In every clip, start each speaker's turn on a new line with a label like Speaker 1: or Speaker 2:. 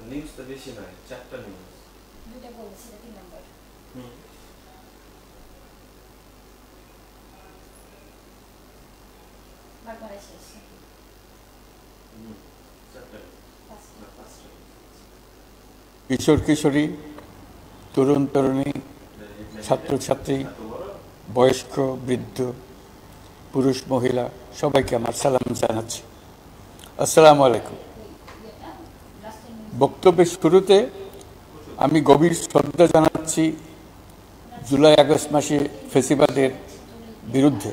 Speaker 1: News তো বেশি নয়, 4টা নিউজ।
Speaker 2: দুইটা বলছি, 3 নাম্বার। বারবার শেষ।
Speaker 1: 4টা।
Speaker 3: কিশোর কিশোরী, তরুণ তরুণী, ছাত্রছাত্রী, বয়স্ক বৃদ্ধ, পুরুষ মহিলা সবাইকে আমার সালাম জানাচ্ছি। আসসালামু আলাইকুম। বক্তব্যের শুরুতে আমি গভীর শ্রদ্ধা জানাচ্ছি জুলাই আগস্ট মাসে ফ্যাসিবাদের বিরুদ্ধে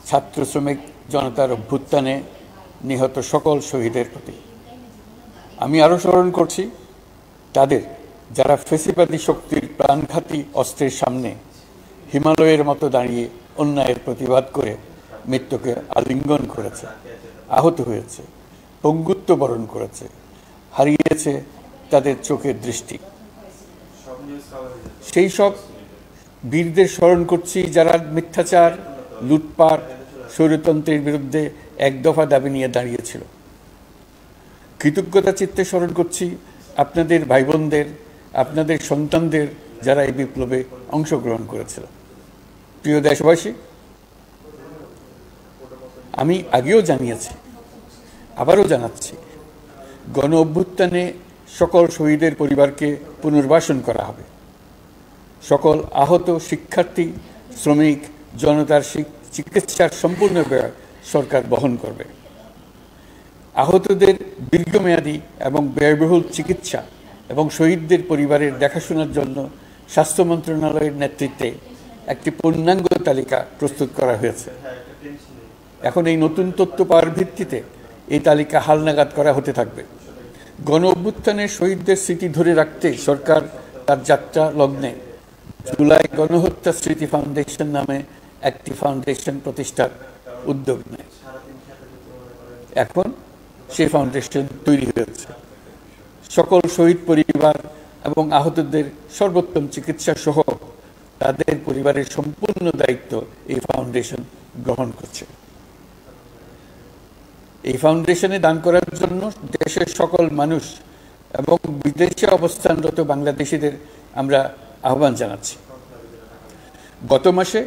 Speaker 3: ছাত্র শ্রমিক জনতার অভ্যুত্থানে নিহত সকল শহীদের প্রতি। আমি আরও স্মরণ করছি তাদের যারা ফ্যাসিবাদী শক্তির প্রাণঘাতী অস্ত্রের সামনে হিমালয়ের মতো দাঁড়িয়ে অন্যায়ের প্রতিবাদ করে মৃত্যুকে আলিঙ্গন করেছে, আহত হয়েছে, পঙ্গুত্ব বরণ করেছে, হারিয়েছে তাদের চোখের দৃষ্টি। সেই সব বীরদের স্মরণ করছি যারা মিথ্যাচার, লুটপাট, স্বৈরতন্ত্রের বিরুদ্ধে এক দফা দাবি নিয়ে দাঁড়িয়েছিল। কৃতজ্ঞতা চিত্তে স্মরণ করছি আপনাদের ভাই বোনদের, আপনাদের সন্তানদের যারা এই বিপ্লবে অংশগ্রহণ করেছিল। প্রিয় দেশবাসী, আমি আগেও জানিয়েছি, আবারও জানাচ্ছি, গণ অভ্যুত্থানে সকল শহীদের পরিবারকে পুনর্বাসন করা হবে। সকল আহত শিক্ষার্থী, শ্রমিক জনতার চিকিৎসার সম্পূর্ণ ব্যয় সরকার বহন করবে। আহতদের দীর্ঘমেয়াদী এবং ব্যয়বহুল চিকিৎসা এবং শহীদদের পরিবারের দেখাশোনার জন্য স্বাস্থ্য মন্ত্রণালয়ের নেতৃত্বে একটি পূর্ণাঙ্গ তালিকা প্রস্তুত করা হয়েছে। এখন এই নতুন তথ্য পাওয়ার ভিত্তিতে এই তালিকা হালনাগাদ করা হতে থাকবে। গণ অভ্যুত্থানের শহীদদের স্মৃতি ধরে রাখতে সরকার তার যাত্রা লগ্নে জুলাই গণহত্যা স্মৃতি ফাউন্ডেশন নামে একটি ফাউন্ডেশন প্রতিষ্ঠার উদ্যোগ নেয়। এখন সেই ফাউন্ডেশন তৈরি হয়েছে। সকল শহীদ পরিবার এবং আহতদের সর্বোত্তম চিকিৎসা সহ তাদের পরিবারের সম্পূর্ণ দায়িত্ব এই ফাউন্ডেশন গ্রহণ করছে। এই ফাউন্ডেশনে দান করার জন্য দেশের সকল মানুষ এবং বিদেশে অবস্থানরত বাংলাদেশিদের আমরা আহ্বান জানাচ্ছি। গত মাসে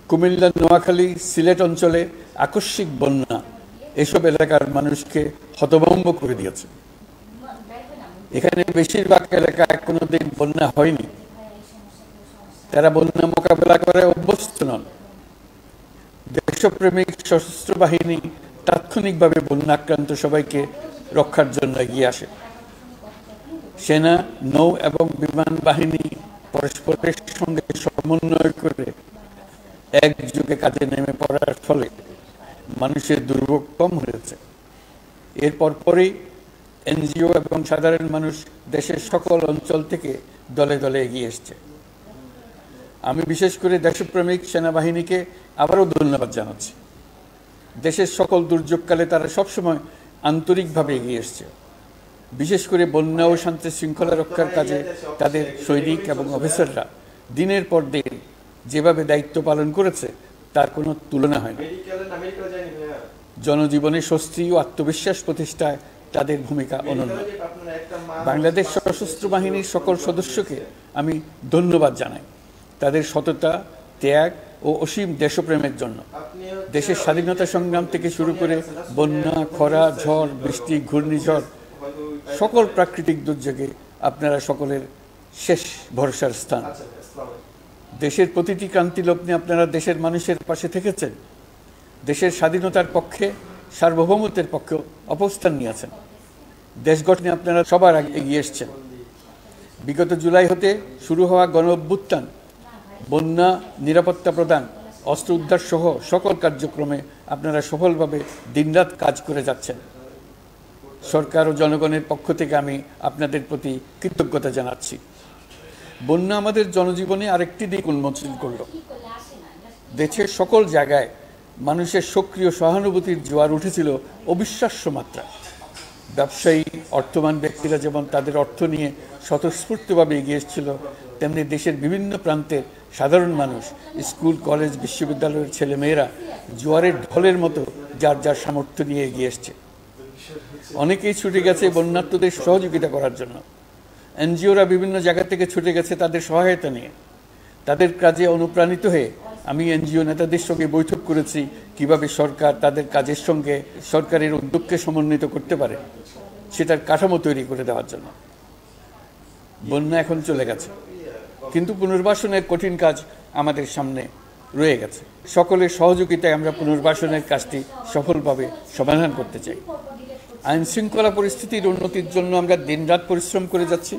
Speaker 3: কুমিল্লা, নোয়াখালী, সিলেট অঞ্চলে আকস্মিক বন্যা এসব এলাকার মানুষকে হতভম্ব করে দিয়েছে। এখানে বেশিরভাগ এলাকায় কোনোদিন বন্যা হয়নি। তারা বন্যা মোকাবেলা করে অভ্যস্ত নন। দেশপ্রেমিক সশস্ত্র বাহিনী তাৎক্ষণিকভাবে বন্যাক্রান্ত সবাইকে রক্ষার জন্য এগিয়ে আসে। সেনা, নৌ এবং বিমান বাহিনী পরস্পরের সঙ্গে সমন্বয় করে একযোগে কাজে নেমে পড়ার ফলে মানুষের দুর্ভোগ কম হয়েছে। এরপর পরেই এনজিও এবং সাধারণ মানুষ দেশের সকল অঞ্চল থেকে দলে দলে এগিয়ে এসছে। আমি বিশেষ করে দেশপ্রেমিক সেনাবাহিনীকে আবারও ধন্যবাদ জানাচ্ছি। দেশের সকল দুর্যোগকালে তারা সবসময় আন্তরিকভাবে এগিয়ে এসছে। বিশেষ করে বন্যা ও শান্তি শৃঙ্খলা রক্ষার কাজে তাদের সৈনিক এবং অফিসাররা দিনের পর দিন যেভাবে দায়িত্ব পালন করেছে তার কোনো তুলনা হয় না। জনজীবনে স্বস্তি ও আত্মবিশ্বাস প্রতিষ্ঠায় তাদের ভূমিকা অনন্য। বাংলাদেশ সশস্ত্র বাহিনীর সকল সদস্যকে আমি ধন্যবাদ জানাই তাদের সততা, ত্যাগ ও অসীম দেশপ্রেমের জন্য। দেশের স্বাধীনতা সংগ্রাম থেকে শুরু করে বন্যা, খরা, ঝড়, বৃষ্টি, ঘূর্ণিঝড়, সকল প্রাকৃতিক দুর্যোগে আপনারা সকলের শেষ ভরসার স্থান। দেশের প্রতিটি ক্রান্তি লগ্নে আপনারা দেশের মানুষের পাশে থেকেছেন। দেশের স্বাধীনতার পক্ষে, সার্বভৌমত্বের পক্ষে অবস্থান নিয়েছেন। দেশ গঠনে আপনারা সবার আগে এগিয়ে এসছেন। বিগত জুলাই হতে শুরু হওয়া গণ অভ্যুত্থান, বন্যা, নিরাপত্তা প্রদান, অস্ত্র উদ্ধার সহ সকল কার্যক্রমে আপনারা সফলভাবে দিনরাত কাজ করে যাচ্ছেন। সরকার ও জনগণের পক্ষ থেকে আমি আপনাদের প্রতি কৃতজ্ঞতা জানাচ্ছি। বন্যা আমাদের জনজীবনে আরেকটি দিক উন্মোচন করল। দেশের সকল জায়গায় মানুষের সক্রিয় সহানুভূতির জোয়ার উঠেছিল অবিশ্বাস্য মাত্রা। ব্যবসায়ী, অর্থবান ব্যক্তিরা যেমন তাদের অর্থ নিয়ে স্বতঃস্ফূর্তভাবে এগিয়ে এসেছিল, তেমনি দেশের বিভিন্ন প্রান্তের সাধারণ মানুষ, স্কুল, কলেজ, বিশ্ববিদ্যালয়ের ছেলেমেয়েরা জোয়ারের ঢলের মতো যার যার সামর্থ্য নিয়ে এগিয়ে এসছে। অনেকেই ছুটে গেছে বন্যার্তদের সহযোগিতা করার জন্য। এনজিওরা বিভিন্ন জায়গা থেকে ছুটে গেছে তাদের সহায়তা নিয়ে। তাদের কাজে অনুপ্রাণিত হয়ে আমি এনজিও নেতাদের সঙ্গে বৈঠক করেছি কিভাবে সরকার তাদের কাজের সঙ্গে সরকারের উদ্যোগকে সমন্বিত করতে পারে, সেটার কাঠামো তৈরি করে দেওয়ার জন্য। বন্যা এখন চলে গেছে, কিন্তু পুনর্বাসনের কঠিন কাজ আমাদের সামনে রয়ে গেছে। সকলের সহযোগিতায় আমরা পুনর্বাসনের কাজটি সফলভাবে সমাধান করতে চাই। আইন শৃঙ্খলা পরিস্থিতির উন্নতির জন্য আমরা দিনরাত পরিশ্রম করে যাচ্ছি।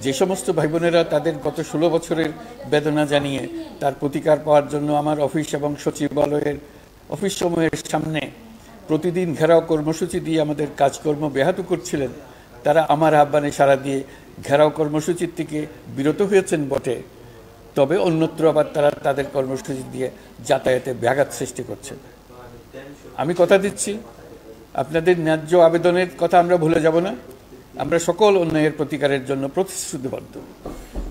Speaker 3: যে সমস্ত ভাই বোনেরা তাদের গত 16 বছরের বেদনা জানিয়ে তার প্রতিকার পাওয়ার জন্য আমার অফিস এবং সচিবালয়ের অফিসসমূহের সামনে প্রতিদিন ঘেরাও কর্মসূচি দিয়ে আমাদের কাজকর্ম ব্যাহত করছিলেন, তারা আমার আহ্বানে সাড়া দিয়ে ঘেরাও কর্মসূচির থেকে বিরত হয়েছেন বটে, তবে অন্যত্র আবার তারা তাদের কর্মসূচি দিয়ে যাতায়াতে ব্যাঘাত সৃষ্টি করছেন। আমি কথা দিচ্ছি, আপনাদের ন্যায্য আবেদনের কথা আমরা ভুলে যাব না। আমরা সকল অন্যায়ের প্রতিকারের জন্য প্রতিশ্রুতিবদ্ধ।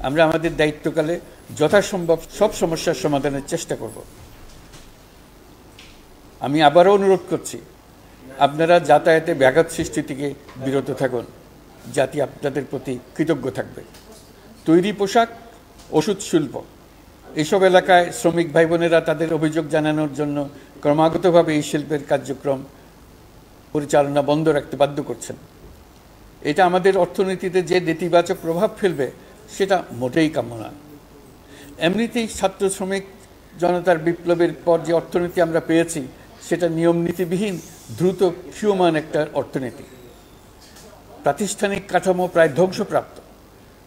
Speaker 3: আমরা আমাদের দায়িত্বকালে যথাসম্ভব সব সমস্যার সমাধানের চেষ্টা করব। আমি আবারও অনুরোধ করছি, আপনারা যাতায়াতে ব্যাঘাত সৃষ্টি থেকে বিরত থাকুন। জাতি আপনাদের প্রতি কৃতজ্ঞ থাকবে। তৈরি পোশাক, ওষুধ শিল্প, এইসব এলাকায় শ্রমিক ভাই বোনেরা তাদের অভিযোগ জানানোর জন্য ক্রমাগতভাবে এই শিল্পের কার্যক্রম পরিচালনা বন্ধ রাখতে বাধ্য করছেন। এটা আমাদের অর্থনীতিতে যে নেতিবাচক প্রভাব ফেলবে সেটা মোটেই কাম্য নয়। এমনিতেই ছাত্র শ্রমিক জনতার বিপ্লবের পর যে অর্থনীতি আমরা পেয়েছি সেটা নিয়ম নীতিবিহীন, দ্রুত ক্ষীয়মান একটা অর্থনীতি। প্রাতিষ্ঠানিক কাঠামো প্রায় ধ্বংসপ্রাপ্ত।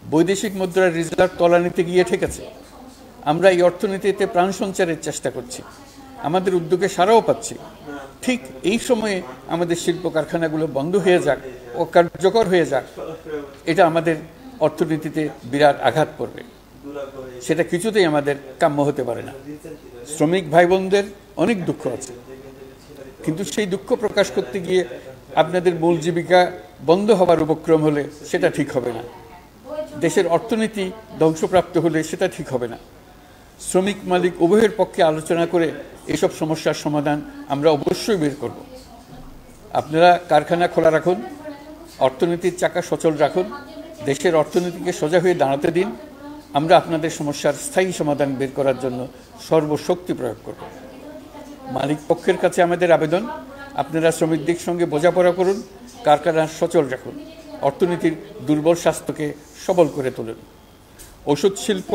Speaker 3: বৈদেশিক মুদ্রার রিজার্ভ তলানিতে গিয়ে ঠেকেছে। আমরা এই অর্থনীতিতে প্রাণ সঞ্চারের চেষ্টা করছি, আমাদের উদ্যোগে সাড়াও পাচ্ছি। ঠিক এই সময়ে আমাদের শিল্প কারখানাগুলো বন্ধ হয়ে যাক, অকার্যকর হয়ে যাক, এটা আমাদের অর্থনীতিতে বিরাট আঘাত পড়বে। সেটা কিছুতেই আমাদের কাম্য হতে পারে না। শ্রমিক ভাই বোনদের অনেক দুঃখ আছে, কিন্তু সেই দুঃখ প্রকাশ করতে গিয়ে আপনাদের মূল জীবিকা বন্ধ হবার উপক্রম হলে সেটা ঠিক হবে না। দেশের অর্থনীতি ধ্বংসপ্রাপ্ত হলে সেটা ঠিক হবে না। শ্রমিক মালিক উভয়ের পক্ষে আলোচনা করে এসব সমস্যার সমাধান আমরা অবশ্যই বের করব। আপনারা কারখানা খোলা রাখুন, অর্থনীতির চাকা সচল রাখুন, দেশের অর্থনীতিকে সোজা হয়ে দাঁড়াতে দিন। আমরা আপনাদের সমস্যার স্থায়ী সমাধান বের করার জন্য সর্বশক্তি প্রয়োগ করব। মালিক পক্ষের কাছে আমাদের আবেদন, আপনারা শ্রমিকদের সঙ্গে বোঝাপড়া করুন, কারখানা সচল রাখুন, অর্থনীতির দুর্বল স্বাস্থ্যকে সবল করে তুলুন। ওষুধ শিল্প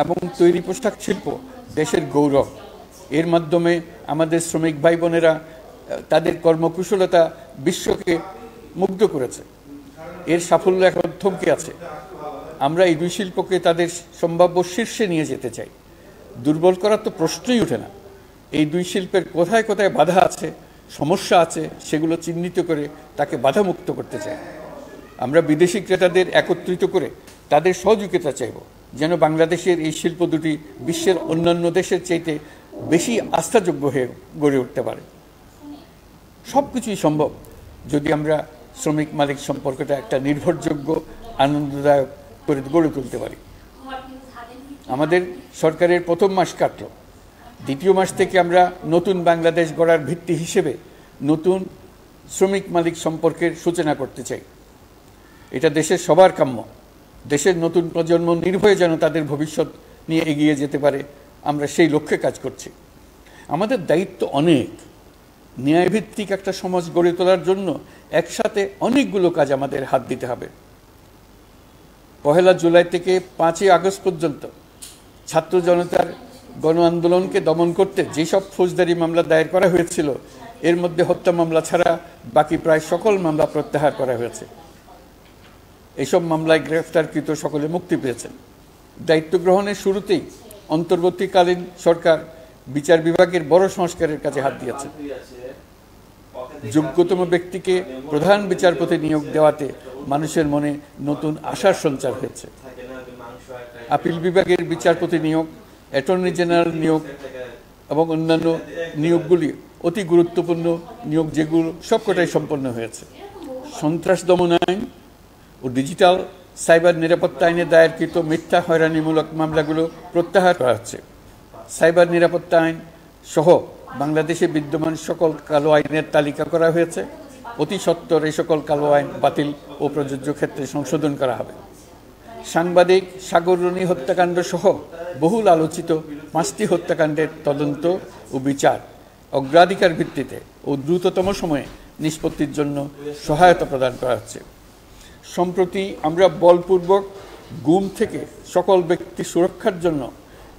Speaker 3: এবং তৈরি পোশাক শিল্প দেশের গৌরব। এর মাধ্যমে আমাদের শ্রমিক ভাই বোনেরা তাদের কর্মকুশলতা বিশ্বকে মুগ্ধ করেছে। এর সাফল্য এখন থমকে আছে। আমরা এই দুই শিল্পকে তাদের সম্ভাব্য শীর্ষে নিয়ে যেতে চাই। দুর্বল করার তো প্রশ্নই ওঠে না। এই দুই শিল্পের কোথায় কোথায় বাধা আছে, সমস্যা আছে, সেগুলো চিহ্নিত করে তাকে বাধামুক্ত করতে চাই। আমরা বিদেশি ক্রেতাদের একত্রিত করে তাদের সহযোগিতা চাইব, যেন বাংলাদেশের এই শিল্প দুটি বিশ্বের অন্যান্য দেশের চাইতে বেশি আস্থাযোগ্য হয়ে গড়ে উঠতে পারে। সব কিছুই সম্ভব যদি আমরা শ্রমিক মালিক সম্পর্কটা একটা নির্ভরযোগ্য, আনন্দদায়ক করে গড়ে তুলতে পারি। আমাদের সরকারের প্রথম মাস কাটল, দ্বিতীয় মাস থেকে আমরা নতুন বাংলাদেশ গড়ার ভিত্তি হিসেবে নতুন শ্রমিক মালিক সম্পর্কের সূচনা করতে চাই। এটা দেশের সবার কাম্য। দেশের নতুন প্রজন্ম নির্ভয়ে যেন তাদের ভবিষ্যৎ নিয়ে এগিয়ে যেতে পারে, আমরা সেই লক্ষ্যে কাজ করছি। আমাদের দায়িত্ব অনেক। ন্যায়ভিত্তিক একটা সমাজ গড়ে তোলার জন্য একসাথে অনেকগুলো কাজ আমাদের হাত দিতে হবে। 1 জুলাই থেকে 5 আগস্ট পর্যন্ত ছাত্র জনতার গণ আন্দোলনকে দমন করতে যেসব ফৌজদারি মামলা দায়ের করা হয়েছিল, এর মধ্যে হত্যা মামলা ছাড়া বাকি প্রায় সকল মামলা প্রত্যাহার করা হয়েছে। এইসব মামলায় গ্রেফতারকৃত সকলে মুক্তি পেয়েছেন। দায়িত্ব গ্রহণের শুরুতেই অন্তর্বর্তীকালীন সরকার বিচার বিভাগের বড় সংস্কারের কাজে হাত দিয়েছে। যোগ্যতম ব্যক্তিকে প্রধান বিচারপতি নিয়োগ দেওয়াতে মানুষের মনে নতুন আশার সঞ্চার হয়েছে। আপিল বিভাগের বিচারপতি নিয়োগ, অ্যাটর্নি জেনারেল নিয়োগ এবং অন্যান্য নিয়োগগুলি অতি গুরুত্বপূর্ণ নিয়োগ, যেগুলো সবকটাই সম্পন্ন হয়েছে। সন্ত্রাস দমন আইন ও ডিজিটাল সাইবার নিরাপত্তা আইনে দায়েরকৃত মিথ্যা হয়রানিমূলক মামলাগুলো প্রত্যাহার করা হচ্ছে। সাইবার নিরাপত্তা আইন সহ বাংলাদেশে বিদ্যমান সকল কালো আইনের তালিকা করা হয়েছে। অতি সত্বর এই সকল কালো আইন বাতিল ও প্রযোজ্য ক্ষেত্রে সংশোধন করা হবে। সাংবাদিক সাগর রনি হত্যাকাণ্ড সহ বহুল আলোচিত 5টি হত্যাকাণ্ডের তদন্ত ও বিচার অগ্রাধিকার ভিত্তিতে ও দ্রুততম সময়ে নিষ্পত্তির জন্য সহায়তা প্রদান করা হচ্ছে। সম্প্রতি আমরা বলপূর্বক গুম থেকে সকল ব্যক্তি সুরক্ষার জন্য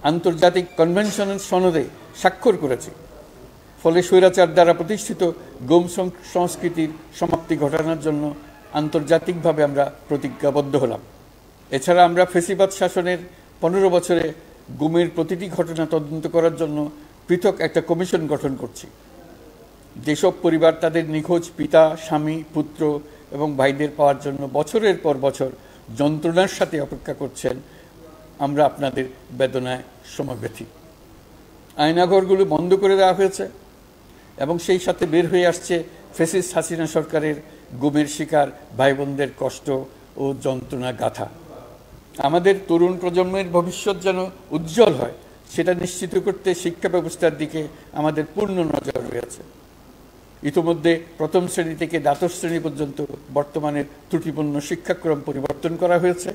Speaker 3: আন্তর্জাতিক কনভেনশনের সনদে স্বাক্ষর করেছি। ফলে স্বৈরাচার দ্বারা প্রতিষ্ঠিত গুম সংস্কৃতির সমাপ্তি ঘটানোর জন্য আন্তর্জাতিকভাবে আমরা প্রতিজ্ঞাবদ্ধ হলাম। এছাড়া আমরা ফেসিবাদ শাসনের 15 বছরে গুমের প্রতিটি ঘটনা তদন্ত করার জন্য পৃথক একটা কমিশন গঠন করছি। যেসব পরিবার তাদের নিখোঁজ পিতা, স্বামী, পুত্র এবং ভাইদের পাওয়ার জন্য বছরের পর বছর যন্ত্রণার সাথে অপেক্ষা করছেন, আমরা আপনাদের বেদনায় সমবেথী। আয়নাঘরগুলো বন্ধ করে দেওয়া হয়েছে এবং সেই সাথে বের হয়ে আসছে ফ্যাসিস্ট হাসিনা সরকারের গুমের শিকার ভাই বোনদের কষ্ট ও যন্ত্রণা গাথা। আমাদের তরুণ প্রজন্মের ভবিষ্যৎ যেন উজ্জ্বল হয়, সেটা নিশ্চিত করতে শিক্ষা ব্যবস্থার দিকে আমাদের পূর্ণ নজর রয়েছে। ইতিমধ্যে প্রথম শ্রেণী থেকে দ্বাদশ শ্রেণী পর্যন্ত বর্তমানের ত্রুটিপূর্ণ শিক্ষাক্রম পরিবর্তন করা হয়েছে।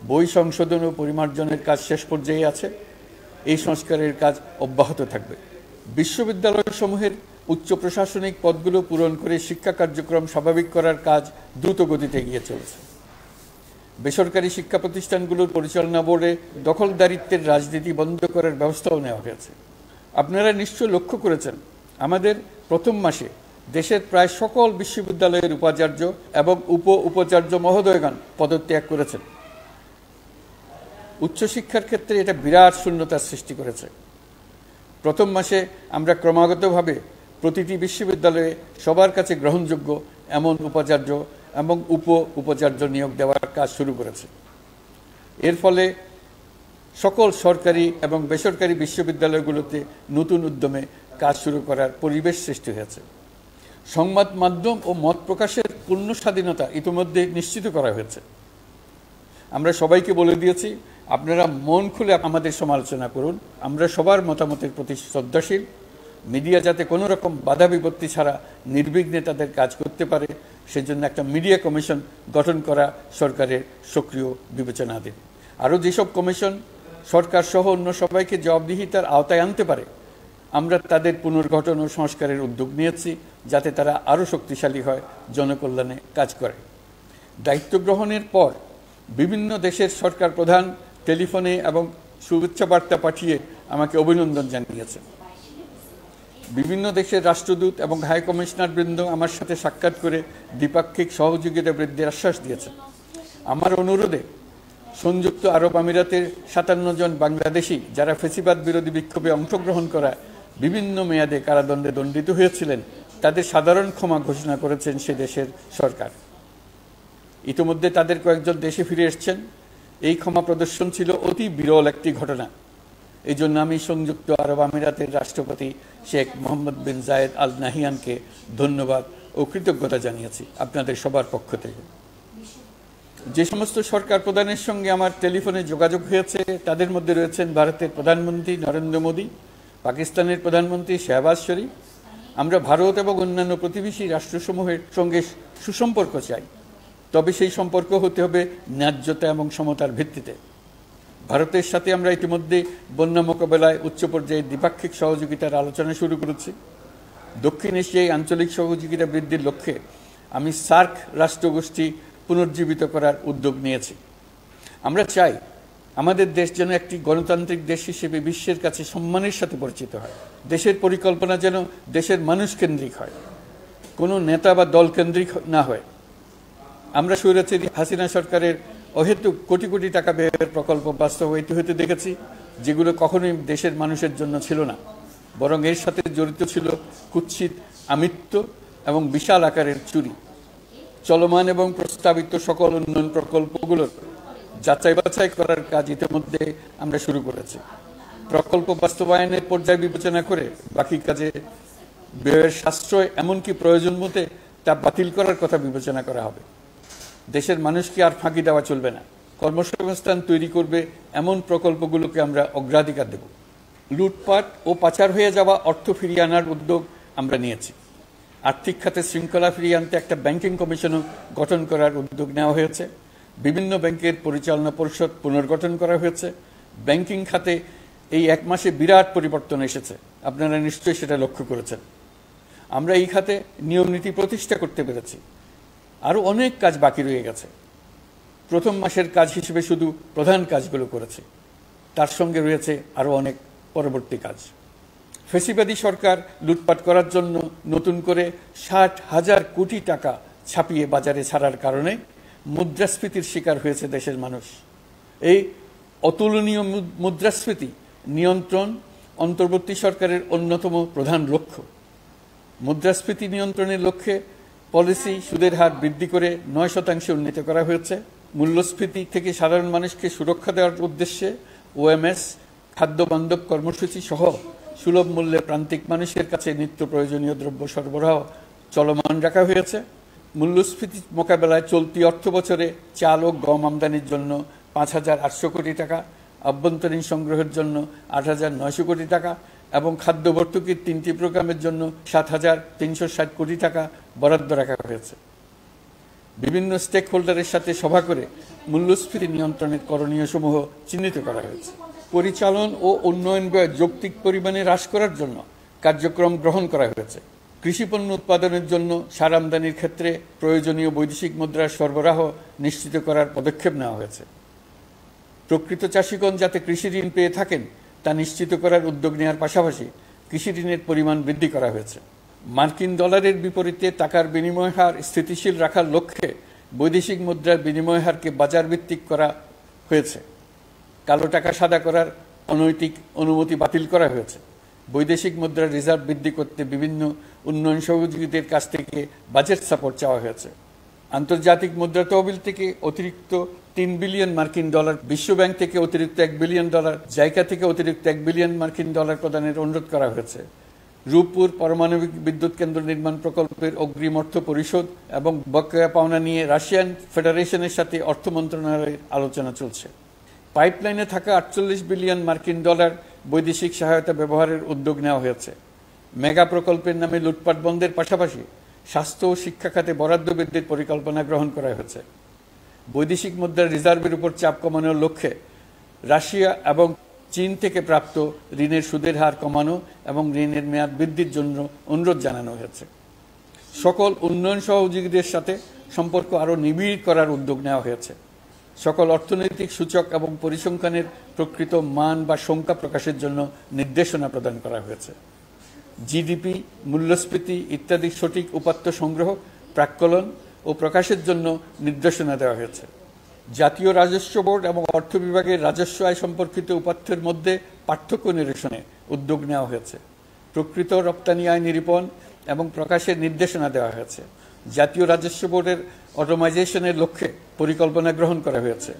Speaker 3: বই সংশোধন ও পরিমার্জনের কাজ শেষ পর্যায়ে আছে। এই সংস্কারের কাজ অব্যাহত থাকবে। বিশ্ববিদ্যালয়সমূহের উচ্চ প্রশাসনিক পদগুলো পূরণ করে শিক্ষা কার্যক্রম স্বাভাবিক করার কাজ দ্রুত গতিতে এগিয়ে চলেছে। বেসরকারি শিক্ষা প্রতিষ্ঠানগুলোর পরিচালনা বোর্ডে দখলদারিত্বের রাজনীতি বন্ধ করার ব্যবস্থাও নেওয়া হয়েছে। আপনারা নিশ্চয় লক্ষ্য করেছেন, আমাদের প্রথম মাসে দেশের প্রায় সকল বিশ্ববিদ্যালয়ের উপাচার্য এবং উপাচার্য মহোদয়গণ পদত্যাগ করেছেন। উচ্চশিক্ষার ক্ষেত্রে এটা বিরাট শূন্যতার সৃষ্টি করেছে। প্রথম মাসে আমরা ক্রমাগতভাবে প্রতিটি বিশ্ববিদ্যালয়ে সবার কাছে গ্রহণযোগ্য এমন উপাচার্য এবং উপাচার্য নিয়োগ দেওয়ার কাজ শুরু করেছে। এর ফলে সকল সরকারি এবং বেসরকারি বিশ্ববিদ্যালয়গুলোতে নতুন উদ্যমে কাজ শুরু করার পরিবেশ সৃষ্টি হয়েছে। সংবাদ মাধ্যম ও মত প্রকাশের পূর্ণ স্বাধীনতা ইতিমধ্যে নিশ্চিত করা হয়েছে। আমরা সবাইকে বলে দিয়েছি, আপনারা মন খুলে আমাদের সমালোচনা করুন, আমরা সবার মতামতের প্রতি শ্রদ্ধাশীল। মিডিয়া যাতে কোনো রকম বাধা বিপত্তি ছাড়া নির্বিঘ্নে তাদের কাজ করতে পারে, সেজন্য একটা মিডিয়া কমিশন গঠন করা সরকারের সক্রিয় বিবেচনাধীন। আরও যেসব কমিশন সরকার সহ অন্য সবাইকে জবাবদিহিতার আওতায় আনতে পারে, আমরা তাদের পুনর্গঠন ও সংস্কারের উদ্যোগ নিয়েছি, যাতে তারা আরও শক্তিশালী হয়, জনকল্যাণে কাজ করে। দায়িত্ব গ্রহণের পর বিভিন্ন দেশের সরকার প্রধান টেলিফোনে এবং শুভেচ্ছা বার্তা পাঠিয়ে আমাকে অভিনন্দন জানিয়েছেন। বিভিন্ন দেশের রাষ্ট্রদূত এবং হাই কমিশনার বৃন্দ আমার সাথে সাক্ষাৎ করে দ্বিপাক্ষিক সহযোগিতা বৃদ্ধির আশ্বাস দিয়েছেন। আমার অনুরোধে সংযুক্ত আরব আমিরাতের 57 জন বাংলাদেশি যারা ফেসিবাদ বিরোধী বিক্ষোভে অংশগ্রহণ করা বিভিন্ন মেয়াদে কারাদণ্ডে দণ্ডিত হয়েছিলেন, তাদের সাধারণ ক্ষমা ঘোষণা করেছেন সে দেশের সরকার। ইতিমধ্যে তাদের কয়েকজন দেশে ফিরে এসেছেন। এই ক্ষমা প্রদর্শন ছিল অতি বিরল একটি ঘটনা। এই জন্য আমি সংযুক্ত আরব আমিরাতের রাষ্ট্রপতি শেখ মোহাম্মদ বিন জায়েদ আল নাহিয়ানকে ধন্যবাদ ও কৃতজ্ঞতা জানিয়েছি আপনাদের সবার পক্ষ থেকে। যে সমস্ত সরকার প্রধানের সঙ্গে আমার টেলিফোনে যোগাযোগ হয়েছে, তাদের মধ্যে রয়েছেন ভারতের প্রধানমন্ত্রী নরেন্দ্র মোদী, পাকিস্তানের প্রধানমন্ত্রী শাহবাজ শরীফ। আমরা ভারত এবং অন্যান্য প্রতিবেশী রাষ্ট্রসমূহের সঙ্গে সুসম্পর্ক চাই, তবে সেই সম্পর্ক হতে হবে ন্যায্যতা এবং সমতার ভিত্তিতে। ভারতের সাথে আমরা ইতিমধ্যে বন্যা মোকাবেলায় উচ্চ পর্যায়ে দ্বিপাক্ষিক সহযোগিতার আলোচনা শুরু করেছি। দক্ষিণ এশিয়ায় আঞ্চলিক সহযোগিতা বৃদ্ধির লক্ষ্যে আমি সার্ক রাষ্ট্রগোষ্ঠী পুনর্জীবিত করার উদ্যোগ নিয়েছি। আমরা চাই আমাদের দেশ যেন একটি গণতান্ত্রিক দেশ হিসেবে বিশ্বের কাছে সম্মানের সাথে পরিচিত হয়। দেশের পরিকল্পনা যেন দেশের মানুষ কেন্দ্রিক হয়, কোনো নেতা বা দল কেন্দ্রিক না হয়। আমরা স্বৈরাচারী হাসিনা সরকারের অহেতুক কোটি কোটি টাকা ব্যয়ের প্রকল্প বাস্তবায়িত হতে দেখেছি, যেগুলো কখনোই দেশের মানুষের জন্য ছিল না, বরং এর সাথে জড়িত ছিল কুৎসিত আমিত্ব এবং বিশাল আকারের চুরি। চলমান এবং প্রস্তাবিত সকল উন্নয়ন প্রকল্পগুলোর যাচাই বাছাই করার কাজ ইতিমধ্যে আমরা শুরু করেছি। প্রকল্প বাস্তবায়নের পর্যায় বিবেচনা করে বাকি কাজে ব্যয়ের সাশ্রয় এমনকি প্রয়োজন মতে তা বাতিল করার কথা বিবেচনা করা হবে। দেশের মানুষকে আর ফাঁকি দেওয়া চলবে না। কর্মসংস্থান তৈরি করবে এমন প্রকল্পগুলোকে আমরা অগ্রাধিকার দেব। লুটপাট ও পাচার হয়ে যাওয়া অর্থ ফিরিয়ে আনার উদ্যোগ আমরা নিয়েছি। আর্থিক খাতে শৃঙ্খলা ফিরিয়ে আনতে একটা ব্যাংকিং কমিশনও গঠন করার উদ্যোগ নেওয়া হয়েছে। বিভিন্ন ব্যাংকের পরিচালনা পরিষদ পুনর্গঠন করা হয়েছে। ব্যাংকিং খাতে এই এক মাসে বিরাট পরিবর্তন এসেছে, আপনারা নিশ্চয়ই সেটা লক্ষ্য করেছেন। আমরা এই খাতে নিয়ম নীতি প্রতিষ্ঠা করতে পেরেছি। আরও অনেক কাজ বাকি রয়ে গেছে। প্রথম মাসের কাজ হিসেবে শুধু প্রধান কাজগুলো করেছি, তার সঙ্গে রয়েছে আরও অনেক পরবর্তী কাজ। ফ্যাসিবাদী সরকার লুটপাট করার জন্য নতুন করে 60,000 কোটি টাকা ছাপিয়ে বাজারে ছাড়ার কারণে মুদ্রাস্ফীতির শিকার হয়েছে দেশের মানুষ। এই অতুলনীয় মুদ্রাস্ফীতি নিয়ন্ত্রণ অন্তর্বর্তী সরকারের অন্যতম প্রধান লক্ষ্য। মুদ্রাস্ফীতি নিয়ন্ত্রণের লক্ষ্যে পলিসি সুদের হার বৃদ্ধি করে 9% উন্নীত করা হয়েছে। মূল্যস্ফীতি থেকে সাধারণ মানুষকে সুরক্ষা দেওয়ার উদ্দেশ্যে ওএমএস, খাদ্য বান্ধব কর্মসূচি সহ সুলভ মূল্যে প্রান্তিক মানুষের কাছে নিত্য প্রয়োজনীয় দ্রব্য সরবরাহ চলমান রাখা হয়েছে। মূল্যস্ফীতি মোকাবেলায় চলতি অর্থ বছরে চাল ও গম আমদানির জন্য 5,800 কোটি টাকা, আভ্যন্তরীণ সংগ্রহের জন্য 8,900 কোটি টাকা এবং খাদ্য ভর্তুকির 3টি প্রোগ্রামের জন্য 7,360 কোটি টাকা বরাদ্দ রাখা হয়েছে। বিভিন্ন স্টেক হোল্ডারের সাথে সভা করে মূল্যস্ফীতি নিয়ন্ত্রণের করণীয় সমূহ চিহ্নিত করা হয়েছে। পরিচালন ও উন্নয়ন ব্যয় যৌক্তিক পরিমাণে হ্রাস করার জন্য কার্যক্রম গ্রহণ করা হয়েছে। কৃষিপণ্য উৎপাদনের জন্য সার আমদানির ক্ষেত্রে প্রয়োজনীয় বৈদেশিক মুদ্রার সরবরাহ নিশ্চিত করার পদক্ষেপ নেওয়া হয়েছে। প্রকৃত চাষিগণ যাতে কৃষি ঋণ পেয়ে থাকেন তা নিশ্চিত করার উদ্যোগ নেওয়ার পাশাপাশি কৃষি ঋণের পরিমাণ বৃদ্ধি করা হয়েছে। মার্কিন ডলারের বিপরীতে টাকার বিনিময় হার স্থিতিশীল রাখার লক্ষ্যে বৈদেশিক মুদ্রার বিনিময় হারকে বাজার ভিত্তিক করা হয়েছে। কালো টাকা সাদা করার অনৈতিক অনুমতি বাতিল করা হয়েছে। বৈদেশিক মুদ্রার রিজার্ভ বৃদ্ধি করতে বিভিন্ন উন্নয়ন সহযোগীদের কাছ থেকে বাজেট সাপোর্ট চাওয়া হয়েছে। আন্তর্জাতিক মুদ্রা তহবিল থেকে অতিরিক্ত 3 বিলিয়ন মার্কিন ডলার, বিশ্বব্যাংক থেকে অতিরিক্ত 1 বিলিয়ন ডলার, জাইকা থেকে অতিরিক্ত 1 বিলিয়ন মার্কিন ডলার প্রদানের অনুরোধ করা হয়েছে। রূপপুর পারমাণবিক বিদ্যুৎ কেন্দ্র নির্মাণ প্রকল্পের অগ্রিম অর্থ পরিশোধ এবং বকেয়া পাওনা নিয়ে রাশিয়ান ফেডারেশনের সাথে অর্থ মন্ত্রণালয়ের আলোচনা চলছে। পাইপলাইনে থাকা 48 বিলিয়ন মার্কিন ডলার বৈদেশিক সহায়তা ব্যবহারের উদ্যোগ নেওয়া হয়েছে। মেগা প্রকল্পের নামে লুটপাট বন্ধের পাশাপাশি স্বাস্থ্য ও শিক্ষা খাতে বরাদ্দ বৃদ্ধির পরিকল্পনা গ্রহণ করা হয়েছে। বৈদেশিক মুদ্রার রিজার্ভের উপর চাপ কমানোর লক্ষ্যে রাশিয়া এবং চীন থেকে প্রাপ্ত ঋণের সুদের হার কমানো এবং ঋণের মেয়াদ বৃদ্ধির জন্য অনুরোধ জানানো হয়েছে। সকল উন্নয়ন সহযোগীদের সাথে সম্পর্ক আরও নিবিড় করার উদ্যোগ নেওয়া হয়েছে। সকল অর্থনৈতিক সূচক এবং পরিসংখ্যানের প্রকৃত মান বা সংখ্যা প্রকাশের জন্য নির্দেশনা প্রদান করা হয়েছে। জিডিপি, মূল্যস্ফীতি ইত্যাদি সঠিক উপাত্ত সংগ্রহ, প্রাক্কলন ও প্রকাশের জন্য নির্দেশনা দেওয়া হয়েছে। জাতীয় রাজস্ব বোর্ড এবং অর্থ বিভাগের রাজস্ব আয় সম্পর্কিত উপাত্তের মধ্যে পার্থক্য নিরসনে উদ্যোগ নেওয়া হয়েছে। প্রকৃত রপ্তানি আয় নিরূপণ এবং প্রকাশের নির্দেশনা দেওয়া হয়েছে। জাতীয় রাজস্ব বোর্ডের অটোমাইজেশনের লক্ষ্যে পরিকল্পনা গ্রহণ করা হয়েছে।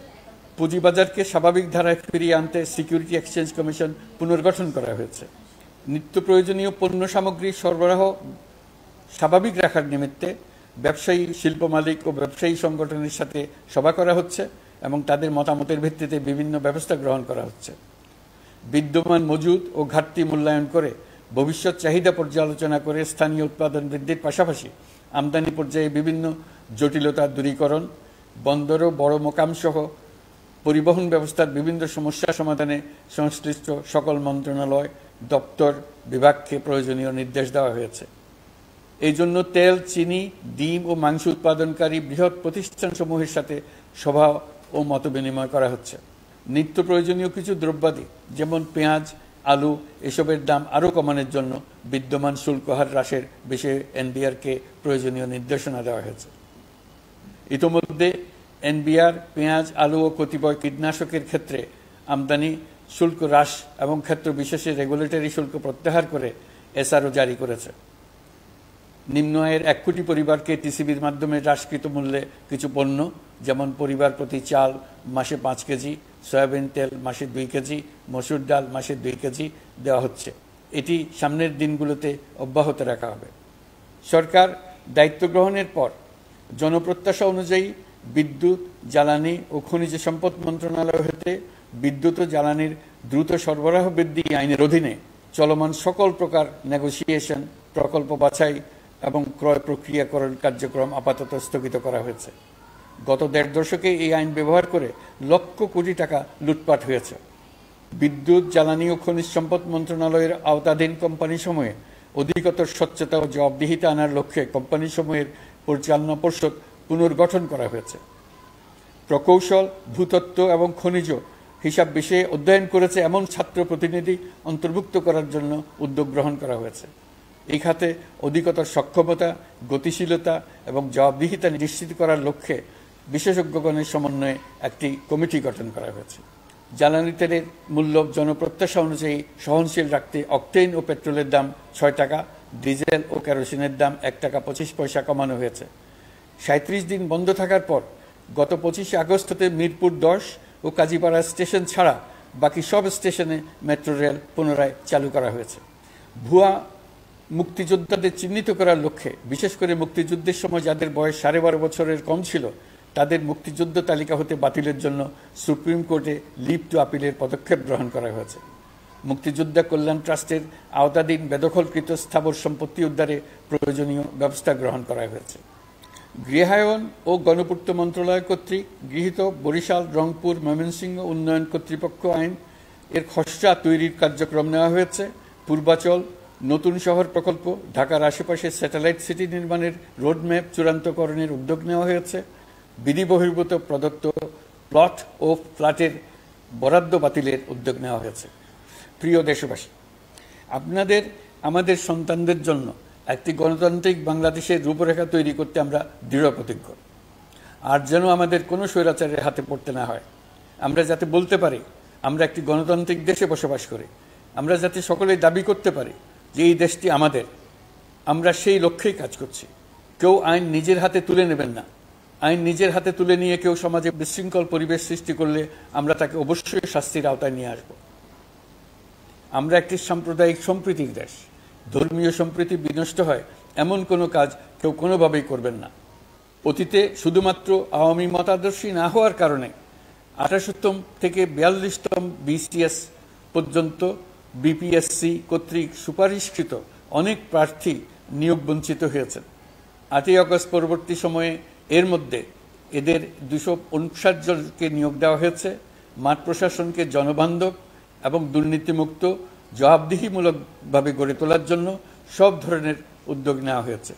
Speaker 3: পুঁজিবাজারকে স্বাভাবিক ধারায় ফিরিয়ে আনতে সিকিউরিটি এক্সচেঞ্জ কমিশন পুনর্গঠন করা হয়েছে। নিত্য প্রয়োজনীয় পণ্য সামগ্রী সরবরাহ স্বাভাবিক রাখার নিমিত্তে ব্যবসায়ী, শিল্প মালিক ও ব্যবসায়ী সংগঠনের সাথে সভা করা হচ্ছে এবং তাদের মতামতের ভিত্তিতে বিভিন্ন ব্যবস্থা গ্রহণ করা হচ্ছে। বিদ্যমান মজুদ ও ঘাটতি মূল্যায়ন করে ভবিষ্যৎ চাহিদা পর্যালোচনা করে স্থানীয় উৎপাদন বৃদ্ধির পাশাপাশি আমদানি পর্যায়ে বিভিন্ন জটিলতা দূরীকরণ, বন্দর ও বড় মোকাম সহ পরিবহন ব্যবস্থার বিভিন্ন সমস্যা সমাধানে সংশ্লিষ্ট সকল মন্ত্রণালয়, দপ্তর, বিভাগকে প্রয়োজনীয় নির্দেশ দেওয়া হয়েছে। এই জন্য তেল, চিনি, ডিম ও মাংস উৎপাদনকারী বৃহৎ প্রতিষ্ঠানসমূহের সাথে সভা ও মতবিনিময় করা হচ্ছে। নিত্য প্রয়োজনীয় কিছু দ্রব্যাদি যেমন পেঁয়াজ, আলু এসবের দাম আরও কমানোর জন্য বিদ্যমান শুল্ক হার হ্রাসের বিষয়ে এনবিআরকে প্রয়োজনীয় নির্দেশনা দেওয়া হয়েছে। ইতোমধ্যে এনবিআর পেঁয়াজ, আলু ও কতিপয় কীটনাশকের ক্ষেত্রে আমদানি শুল্ক হ্রাস এবং ক্ষেত্র বিশেষে রেগুলেটরি শুল্ক প্রত্যাহার করে এসআরও জারি করেছে। নিম্ন আয়ের 1 কোটি পরিবারকে টিসিবির মাধ্যমে হ্রাসকৃত মূল্যে কিছু পণ্য যেমন পরিবার প্রতি চাল মাসে 5 কেজি, সয়াবিন তেল মাসে 2 কেজি, মসুর ডাল মাসে 2 কেজি দেওয়া হচ্ছে। এটি সামনের দিনগুলোতে অব্যাহত রাখা হবে। সরকার দায়িত্ব গ্রহণের পর জনপ্রত্যাশা অনুযায়ী বিদ্যুৎ, জ্বালানি ও খনিজ সম্পদ মন্ত্রণালয় হতে বিদ্যুৎ ও জ্বালানির দ্রুত সরবরাহ বৃদ্ধি আইনের অধীনে চলমান সকল প্রকার নেগোসিয়েশন, প্রকল্প বাছাই এবং ক্রয় প্রক্রিয়াকরণ কার্যক্রম আপাতত স্থগিত করা হয়েছে। গত ১.৫ দশকে এই আইন ব্যবহার করে লক্ষ কোটি টাকা লুটপাট হয়েছে। বিদ্যুৎ, জ্বালানি ও খনিজ সম্পদ মন্ত্রণালয়ের আওতাধীন কোম্পানিসমূহে অধিকতর স্বচ্ছতা ও জবাবদিহিতা আনার লক্ষ্যে কোম্পানিসমূহের পরিচালনা পর্ষদ পুনর্গঠন করা হয়েছে। প্রকৌশল, ভূতত্ত্ব এবং খনিজ হিসাব বিষয়ে অধ্যয়ন করেছে এমন ছাত্র প্রতিনিধি অন্তর্ভুক্ত করার জন্য উদ্যোগ গ্রহণ করা হয়েছে। এই খাতে অধিকতর সক্ষমতা, গতিশীলতা এবং জবাবদিহিতা নিশ্চিত করার লক্ষ্যে বিশেষজ্ঞগণের সমন্বয়ে একটি কমিটি গঠন করা হয়েছে। জ্বালানি তেলের মূল্য জনপ্রত্যাশা অনুযায়ী সহনশীল রাখতে অকটেন ও পেট্রোলের দাম ৬ টাকা, ডিজেল ও কেরোসিনের দাম ১ টাকা ২৫ পয়সা কমানো হয়েছে। ৩৭ দিন বন্ধ থাকার পর গত ২৫ আগস্ট হতে মিরপুর ১০ ও কাজীপাড়া স্টেশন ছাড়া বাকি সব স্টেশনে মেট্রো রেল পুনরায় চালু করা হয়েছে। ভুয়া মুক্তিযোদ্ধাদের চিহ্নিত করার লক্ষ্যে বিশেষ করে মুক্তিযুদ্ধের সময় যাদের বয়স ১২.৫ বছরের কম ছিল তাদের মুক্তিযুদ্ধ তালিকা হতে বাতিলের জন্য সুপ্রিম কোর্টে লিভ টু আপিলের পদক্ষেপ গ্রহণ করা হয়েছে। মুক্তিযোদ্ধা কল্যাণ ট্রাস্টের আওতাধীন বেদখলকৃত স্থাবর সম্পত্তি উদ্ধারে প্রয়োজনীয় ব্যবস্থা গ্রহণ করা হয়েছে। গৃহায়ন ও গণপূর্ত মন্ত্রণালয় কর্তৃক গৃহীত বরিশাল, রংপুর, ময়মনসিংহ উন্নয়ন কর্তৃপক্ষ আইন এর খসড়া তৈরির কার্যক্রম নেওয়া হয়েছে। পূর্বাচল নতুন শহর প্রকল্প, ঢাকার আশেপাশে স্যাটেলাইট সিটি নির্মাণের রোডম্যাপ চূড়ান্তকরণের উদ্যোগ নেওয়া হয়েছে। বিধি বহির্ভূত প্রদত্ত প্লট ও ফ্ল্যাটের বরাদ্দ বাতিলের উদ্যোগ নেওয়া হয়েছে। প্রিয় দেশবাসী, আমাদের সন্তানদের জন্য একটি গণতান্ত্রিক বাংলাদেশের রূপরেখা তৈরি করতে আমরা দৃঢ় প্রতিজ্ঞ। আর যেন আমাদের কোনো স্বৈরাচারের হাতে পড়তে না হয়। আমরা যাতে বলতে পারি আমরা একটি গণতান্ত্রিক দেশে বসবাস করি, আমরা যাতে সকলেই দাবি করতে পারি যে এই দেশটি আমাদের, আমরা সেই লক্ষ্যেই কাজ করছি। কেউ আইন নিজের হাতে তুলে নেবেন না। আইন নিজের হাতে তুলে নিয়ে কেউ সমাজে বিশৃঙ্খল পরিবেশ সৃষ্টি করলে আমরা তাকে অবশ্যই শাস্তির আওতায় নিয়ে আসব। আমরা একটি সাম্প্রদায়িক সম্প্রীতির দেশ। ধর্মীয় সম্প্রীতি বিনষ্ট হয় এমন কোনো কাজ কেউ কোনোভাবেই করবেন না। অতীতে শুধুমাত্র আওয়ামী মতাদর্শী না হওয়ার কারণে ২৮তম থেকে ৪২তম BCS পর্যন্ত BPSC কর্তৃক সুপারিশকৃত অনেক প্রার্থী নিয়োগ বঞ্চিত হয়েছেন। ৮ই আগস্ট পরবর্তী সময়ে এর মধ্যে এদের ২৫৯ জনকে নিয়োগ দেওয়া হয়েছে। মাঠ প্রশাসনকে জনবান্ধব এবং দুর্নীতিমুক্ত জবাবদিহিমূলকভাবে গড়ে তোলার জন্য সব ধরনের উদ্যোগ নেওয়া হয়েছে।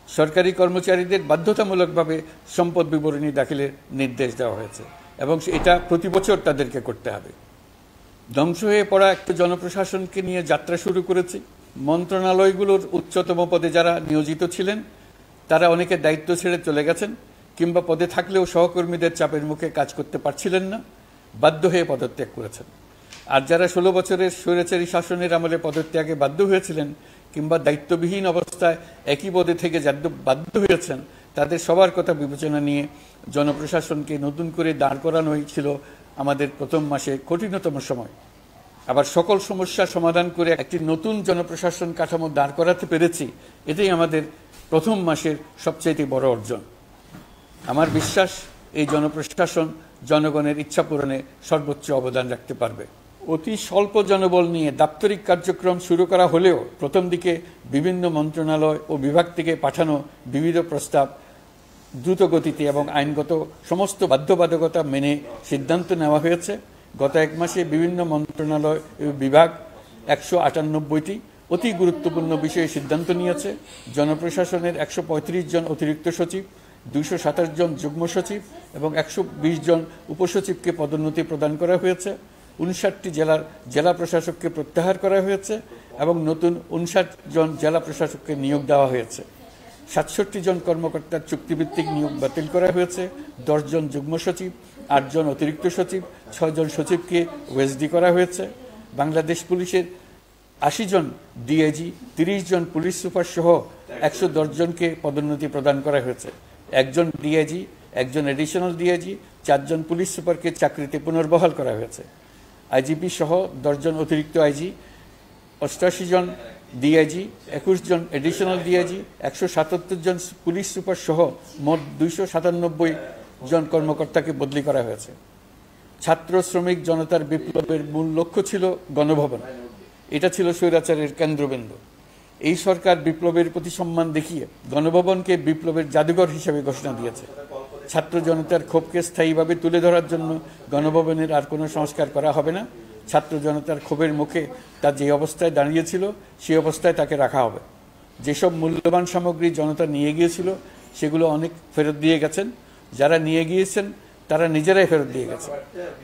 Speaker 3: সরকারি কর্মচারীদের বাধ্যতামূলকভাবে সম্পদ বিবরণী দাখিলের নির্দেশ দেওয়া হয়েছে এবং এটা প্রতি বছর তাদেরকে করতে হবে। ধ্বংস হয়ে পড়া একটা জনপ্রশাসনকে নিয়ে যাত্রা শুরু করেছি। মন্ত্রণালয়গুলোর উচ্চতম পদে যারা নিয়োজিত ছিলেন তারা অনেকে দায়িত্ব ছেড়ে চলে গেছেন কিংবা পদে থাকলেও সহকর্মীদের চাপের মুখে কাজ করতে পারছিলেন না, বাধ্য হয়ে পদত্যাগ করেছেন। আর যারা ১৬ বছরের স্বৈরাচারী শাসনের আমলে পদত্যাগে বাধ্য হয়েছিলেন কিংবা দায়িত্ববিহীন অবস্থায় একই পদে থেকে বাধ্য হয়েছেন, তাদের সবার কথা বিবেচনা নিয়ে জনপ্রশাসনকে নতুন করে দাঁড় করানোই ছিল আমাদের প্রথম মাসে কঠিনতম সময়। আবার সকল সমস্যার সমাধান করে একটি নতুন জনপ্রশাসন কাঠামো দাঁড় করাতে পেরেছি, এটাই আমাদের প্রথম মাসের সবচেয়ে বড় অর্জন। আমার বিশ্বাস এই জনপ্রশাসন জনগণের ইচ্ছা পূরণে সর্বোচ্চ অবদান রাখতে পারবে। অতি স্বল্প জনবল নিয়ে দাপ্তরিক কার্যক্রম শুরু করা হলেও প্রথম দিকে বিভিন্ন মন্ত্রণালয় ও বিভাগ থেকে পাঠানো বিবিধ প্রস্তাব দ্রুত গতিতে এবং আইনগত সমস্ত বাধ্যবাধকতা মেনে সিদ্ধান্ত নেওয়া হয়েছে। গত এক মাসে বিভিন্ন মন্ত্রণালয় ও বিভাগ ১৯৮টি অতি গুরুত্বপূর্ণ বিষয়ে সিদ্ধান্ত নিয়েছে। জনপ্রশাসনের ১৩৫ জন অতিরিক্ত সচিব, ২২৭ জন যুগ্ম সচিব এবং ১২০ জন উপসচিবকে পদোন্নতি প্রদান করা হয়েছে। ৫৯টি জেলার জেলা প্রশাসককে প্রত্যাহার করা হয়েছে এবং নতুন ৫৯ জন জেলা প্রশাসককে নিয়োগ দেওয়া হয়েছে। ৬৭ জন কর্মকর্তার চুক্তিভিত্তিক নিয়োগ বাতিল করা হয়েছে। ১০ জন যুগ্ম সচিব, ৮ জন অতিরিক্ত সচিব, ৬ জন সচিবকে ওএসডি করা হয়েছে। বাংলাদেশ পুলিশের ৮০ জন ডিআইজি, ৩০ জন পুলিশ সুপার সহ ১১০ জনকে পদোন্নতি প্রদান করা হয়েছে। ১ জন ডিআইজি, ১ জন এডিশনাল ডিআইজি, ৪ জন পুলিশ সুপারকে চাকরিতে পুনর্বহাল করা হয়েছে। আইজিপি সহ ১০ জন অতিরিক্ত আইজি, ৮৮ জন ডিআইজি, ২১ জন এডিশনাল ডিআইজি, ১৭৭ জন পুলিশ সুপার সহ মোট ২৯৭ জন কর্মকর্তাকে বদলি করা হয়েছে। ছাত্র শ্রমিক জনতার বিপ্লবের মূল লক্ষ্য ছিল গণভবন, এটা ছিল স্বৈরাচারের কেন্দ্রবিন্দু। এই সরকার বিপ্লবের প্রতি সম্মান দেখিয়ে গণভবনকে বিপ্লবের জাদুঘর হিসেবে ঘোষণা দিয়েছে। ছাত্র জনতার ক্ষোভকে স্থায়ীভাবে তুলে ধরার জন্য গণভবনের আর কোনো সংস্কার করা হবে না। ছাত্র জনতার ক্ষোভের মুখে তা যে অবস্থায় দাঁড়িয়েছিল সেই অবস্থায় তাকে রাখা হবে। যেসব মূল্যবান সামগ্রী জনতা নিয়ে গিয়েছিল সেগুলো অনেক ফেরত দিয়ে গেছেন। যারা নিয়ে গিয়েছেন তারা নিজেরাই ফেরত দিয়ে গেছে।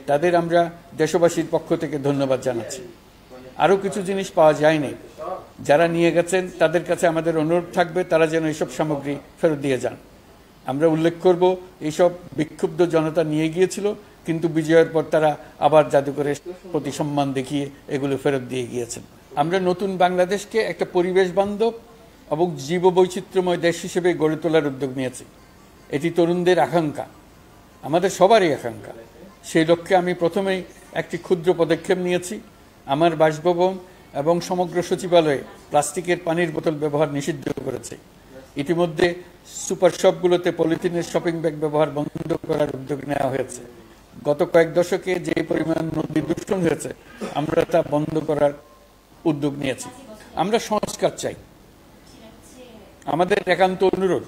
Speaker 3: তাদের আমরা দেশবাসীর পক্ষ থেকে ধন্যবাদ জানাচ্ছি। আরও কিছু জিনিস পাওয়া যায়নি, যারা নিয়ে গেছেন তাদের কাছে আমাদের অনুরোধ থাকবে তারা যেন এইসব সামগ্রী ফেরত দিয়ে যান। আমরা উল্লেখ করব এইসব বিক্ষুব্ধ জনতা নিয়ে গিয়েছিল, কিন্তু বিজয়ের পর তারা আবার জাদুঘরের প্রতি সম্মান দেখিয়ে এগুলো ফেরত দিয়ে গিয়েছেন। আমরা নতুন বাংলাদেশকে একটা পরিবেশ বান্ধব এবং জীববৈচিত্র্যময় দেশ হিসেবে গড়ে তোলার উদ্যোগ নিয়েছি। এটি তরুণদের আকাঙ্ক্ষা, আমাদের সবারই আকাঙ্ক্ষা। সেই লক্ষ্যে আমি প্রথমেই একটি ক্ষুদ্র পদক্ষেপ নিয়েছি। আমার বাসভবন এবং সমগ্র সচিবালয়ে প্লাস্টিকের পানির বোতল ব্যবহার নিষিদ্ধ করেছে। ইতিমধ্যে সুপার শপগুলোতে পলিথিনের শপিং ব্যাগ ব্যবহার বন্ধ করার উদ্যোগ নেওয়া হয়েছে। গত কয়েক দশকে যে পরিমাণ নদী দূষণ হয়েছে আমরা তা বন্ধ করার উদ্যোগ নিয়েছি। আমরা সংস্কার চাই, আমাদের একান্ত অনুরোধ।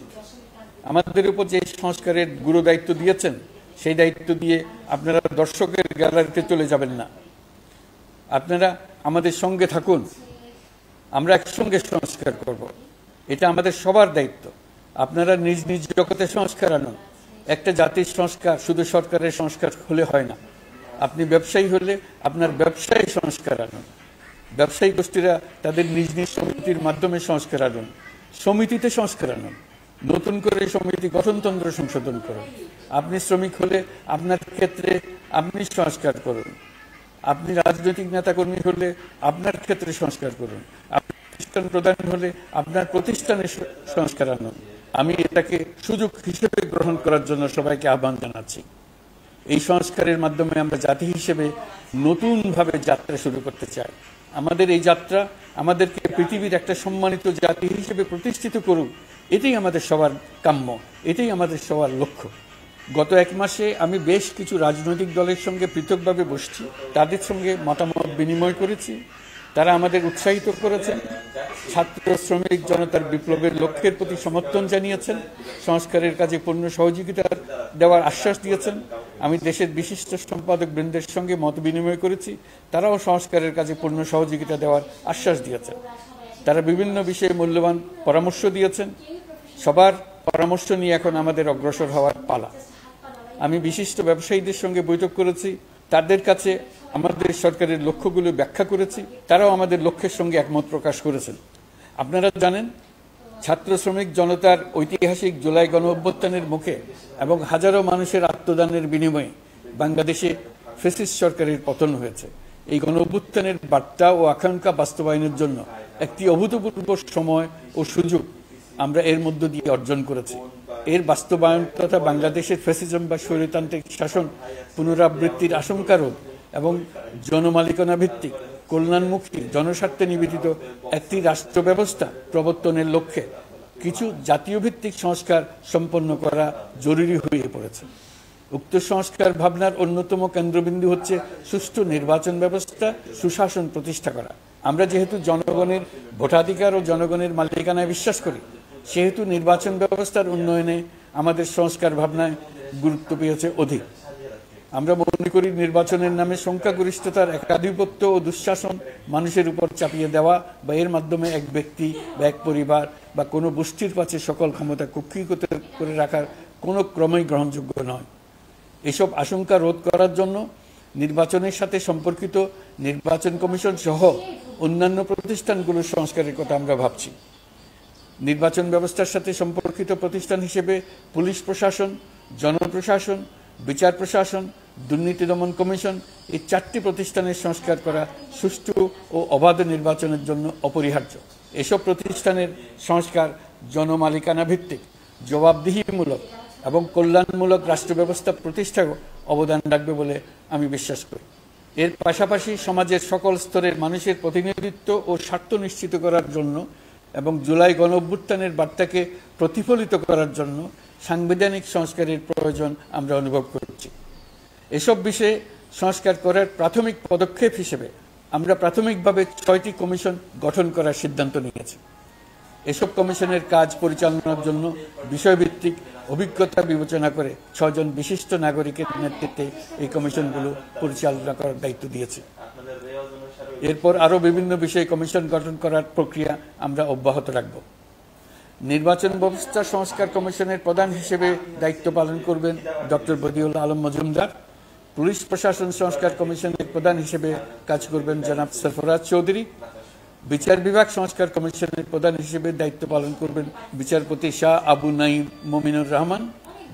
Speaker 3: আমাদের উপর যে সংস্কারের গুরু দায়িত্ব দিয়েছেন সেই দায়িত্ব দিয়ে আপনারা দর্শকের গ্যালারিতে চলে যাবেন না, আপনারা আমাদের সঙ্গে থাকুন। আমরা একসঙ্গে সংস্কার করব, এটা আমাদের সবার দায়িত্ব। আপনারা নিজ নিজ জগতে সংস্কার আনুন। একটা জাতির সংস্কার শুধু সরকারের সংস্কার হলে হয় না। আপনি ব্যবসায়ী হলে আপনার ব্যবসায়ী সংস্কার আনুন। ব্যবসায়ী গোষ্ঠীরা তাদের নিজ নিজ সমিতির মাধ্যমে সংস্কার আনুন। সমিতিতে সংস্কার আনুন, নতুন করে সমিতি গঠনতন্ত্র সংশোধন করুন। আপনি শ্রমিক হলে আপনার ক্ষেত্রে আপনি সংস্কার করুন। আপনি রাজনৈতিক নেতাকর্মী হলে আপনার ক্ষেত্রে সংস্কার করুন। আপনি প্রতিষ্ঠান প্রধান হলে আপনার প্রতিষ্ঠানের সংস্কার আনুন। আমি এটাকে সুযোগ হিসেবে গ্রহণ করার জন্য সবাইকে আহ্বান জানাচ্ছি। এই সংস্কারের মাধ্যমে আমরা জাতি হিসেবে নতুনভাবে যাত্রা শুরু করতে চাই। আমাদের এই যাত্রা আমাদেরকে পৃথিবীর একটা সম্মানিত জাতি হিসেবে প্রতিষ্ঠিত করুক, এটাই আমাদের সবার কাম্য, এটাই আমাদের সবার লক্ষ্য। গত এক মাসে আমি বেশ কিছু রাজনৈতিক দলের সঙ্গে পৃথকভাবে বসছি, তাদের সঙ্গে মতামত বিনিময় করেছি। তারা আমাদের উৎসাহিত করেছেন, ছাত্র শ্রমিক জনতার বিপ্লবের লক্ষ্যের প্রতি সমর্থন জানিয়েছেন, সংস্কারের কাজে পূর্ণ সহযোগিতা দেওয়ার আশ্বাস দিয়েছেন। আমি দেশের বিশিষ্ট সম্পাদক বৃন্দের সঙ্গে মত বিনিময় করেছি, তারাও সংস্কারের কাজে পূর্ণ সহযোগিতা দেওয়ার আশ্বাস দিয়েছেন। তারা বিভিন্ন বিষয়ে মূল্যবান পরামর্শ দিয়েছেন। সবার পরামর্শ নিয়ে এখন আমাদের অগ্রসর হওয়ার পালা। আমি বিশিষ্ট ব্যবসায়ীদের সঙ্গে বৈঠক করেছি, তাদের কাছে আমাদের সরকারের লক্ষ্যগুলো ব্যাখ্যা করেছি, তারাও আমাদের লক্ষ্যের সঙ্গে একমত প্রকাশ করেছেন। আপনারা জানেন, ছাত্র শ্রমিক জনতার ঐতিহাসিক জুলাই গণ অভ্যুত্থানের মুখে এবং হাজারো মানুষের আত্মদানের বিনিময়ে বাংলাদেশে ফ্যাসিস্ট সরকারের পতন হয়েছে। এই গণ অভ্যুত্থানের বার্তা ও আকাঙ্ক্ষা বাস্তবায়নের জন্য একটি অভূতপূর্ব সময় ও সুযোগ আমরা এর মধ্য দিয়ে অর্জন করেছি। এর বাস্তবায়ন তথা বাংলাদেশের ফ্যাসিজম বা স্বৈরতান্ত্রিক শাসন পুনরাবৃত্তির আশঙ্কা রোধ এবং জনমালিকানা ভিত্তিক কল্যাণমুখী জনস্বার্থে নিবেদিত একটি রাষ্ট্র ব্যবস্থা প্রবর্তনের লক্ষ্যে কিছু জাতীয় ভিত্তিক সংস্কার সম্পন্ন করা জরুরি হয়ে পড়েছে। উক্ত সংস্কার ভাবনার অন্যতম কেন্দ্রবিন্দু হচ্ছে সুষ্ঠু নির্বাচন ব্যবস্থা, সুশাসন প্রতিষ্ঠা করা। আমরা যেহেতু জনগণের ভোটাধিকার ও জনগণের মালিকানায় বিশ্বাস করি, সেহেতু নির্বাচন ব্যবস্থার উন্নয়নে আমাদের সংস্কার ভাবনায় গুরুত্ব পেয়েছে অধিক। আমরা মনে করি নির্বাচনের নামে সংখ্যাগরিষ্ঠতার একাধিপত্য ও দুঃশাসন মানুষের উপর চাপিয়ে দেওয়া বা এর মাধ্যমে এক ব্যক্তি বা এক পরিবার বা কোনো গোষ্ঠীর কাছে সকল ক্ষমতা কুক্ষিগত করে রাখার কোনো ক্রমেই গ্রহণযোগ্য নয়। এসব আশঙ্কা রোধ করার জন্য নির্বাচনের সাথে সম্পর্কিত নির্বাচন কমিশন সহ অন্যান্য প্রতিষ্ঠানগুলোর সংস্কারের কথা আমরা ভাবছি। নির্বাচন ব্যবস্থার সাথে সম্পর্কিত প্রতিষ্ঠান হিসেবে পুলিশ প্রশাসন, জনপ্রশাসন, বিচার প্রশাসন, দুর্নীতি দমন কমিশন এই 4টি প্রতিষ্ঠানের সংস্কার করা সুষ্ঠু ও অবাধ নির্বাচনের জন্য অপরিহার্য। এসব প্রতিষ্ঠানের সংস্কার জনমালিকানা ভিত্তিক, জবাবদিহিমূলক এবং কল্যাণমূলক রাষ্ট্র ব্যবস্থা প্রতিষ্ঠায় অবদান রাখবে বলে আমি বিশ্বাস করি। এর পাশাপাশি সমাজের সকল স্তরের মানুষের প্রতিনিধিত্ব ও স্বার্থ নিশ্চিত করার জন্য এবং জুলাই গণ অভ্যুত্থানের বার্তাকে প্রতিফলিত করার জন্য সাংবিধানিক সংস্কারের প্রয়োজন আমরা অনুভব করছি। এসব বিষয়ে সংস্কার করার প্রাথমিক পদক্ষেপ হিসেবে আমরা প্রাথমিকভাবে 6টি কমিশন গঠন করার সিদ্ধান্ত নিয়েছি। এসব কমিশনের কাজ পরিচালনার জন্য বিষয়ভিত্তিক অভিজ্ঞতা বিবেচনা করে 6 জন বিশিষ্ট নাগরিকের নেতৃত্বে এই কমিশনগুলো পরিচালনা করার দায়িত্ব দিয়েছে। এরপর আরও বিভিন্ন বিষয়ে কমিশন গঠন করার প্রক্রিয়া আমরা অব্যাহত রাখব। নির্বাচন ব্যবস্থা সংস্কার কমিশনের প্রধান হিসেবে দায়িত্ব পালন করবেন ডক্টর বদিউল আলম মজুমদার। পুলিশ প্রশাসন সংস্কার কমিশনের প্রধান হিসেবে কাজ করবেন জনাব সরফরাজ চৌধুরী। বিচার বিভাগ সংস্কার কমিশনের প্রধান হিসেবে দায়িত্ব পালন করবেন বিচারপতি শাহ আবু নাঈম মমিনুর রহমান।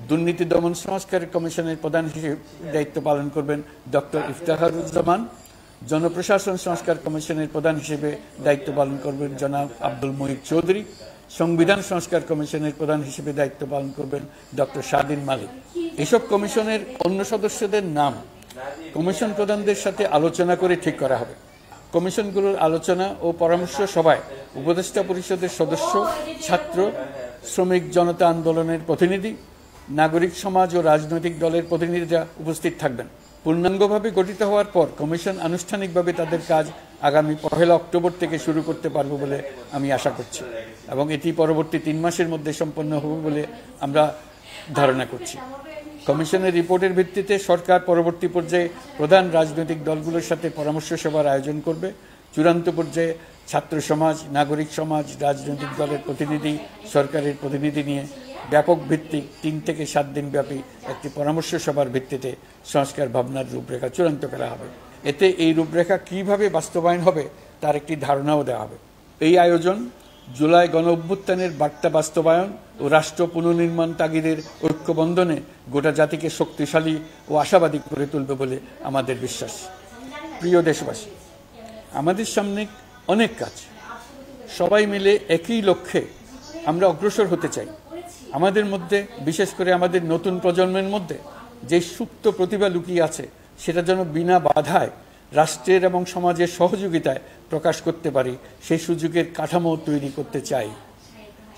Speaker 3: দুর্নীতি দমন সংস্কার কমিশনের প্রধান হিসেবে দায়িত্ব পালন করবেন ডক্টর ইফতেখারুজ্জামান। জনপ্রশাসন সংস্কার কমিশনের প্রধান হিসেবে দায়িত্ব পালন করবেন জনাব আব্দুল মুহিত চৌধুরী। সংবিধান সংস্কার কমিশনের প্রধান হিসেবে দায়িত্ব পালন করবেন ডক্টর শাহদিন মালিক। এসব কমিশনের অন্য সদস্যদের নাম কমিশন প্রধানদের সাথে আলোচনা করে ঠিক করা হবে। কমিশনগুলোর আলোচনা ও পরামর্শ সভায় উপদেষ্টা পরিষদের সদস্য, ছাত্র, শ্রমিক জনতা আন্দোলনের প্রতিনিধি, নাগরিক সমাজ ও রাজনৈতিক দলের প্রতিনিধিরা উপস্থিত থাকবেন। পূর্ণাঙ্গভাবে গঠিত হওয়ার পর কমিশন আনুষ্ঠানিকভাবে তাদের কাজ আগামী 1 অক্টোবর থেকে শুরু করতে পারবে বলে আমি আশা করছি এবং এটি পরবর্তী 3 মাসের মধ্যে সম্পন্ন হবে বলে আমরা ধারণা করছি। কমিশনের রিপোর্টের ভিত্তিতে সরকার পরবর্তী পর্যায়ে প্রধান রাজনৈতিক দলগুলোর সাথে পরামর্শ সভার আয়োজন করবে। চূড়ান্ত পর্যায়ে ছাত্র সমাজ, নাগরিক সমাজ, রাজনৈতিক দলের প্রতিনিধি, সরকারের প্রতিনিধি নিয়ে ব্যাপক ভিত্তিক 3 থেকে 7 দিন ব্যাপী একটি পরামর্শ সভার ভিত্তিতে সংস্কার ভাবনার রূপরেখা চূড়ান্ত করা হবে। এতে এই রূপরেখা কিভাবে বাস্তবায়ন হবে তার একটি ধারণাও দেওয়া হবে। এই আয়োজন জুলাই গণ অভ্যুত্থানের বার্তা বাস্তবায়ন ও রাষ্ট্র পুনর্নির্মাণ তাগিদের ঐক্যবন্ধনে গোটা জাতিকে শক্তিশালী ও আশাবাদী করে তুলবে বলে আমাদের বিশ্বাস। প্রিয় দেশবাসী, আমাদের সামনে অনেক কাজ। সবাই মিলে একই লক্ষ্যে আমরা অগ্রসর হতে চাই। আমাদের মধ্যে, বিশেষ করে আমাদের নতুন প্রজন্মের মধ্যে যে সুপ্ত প্রতিভা লুকিয়ে আছে সেটা যেন বিনা বাধায় রাষ্ট্রের এবং সমাজের সহযোগিতায় প্রকাশ করতে পারি, সেই সুযোগের কাঠামো তৈরি করতে চাই।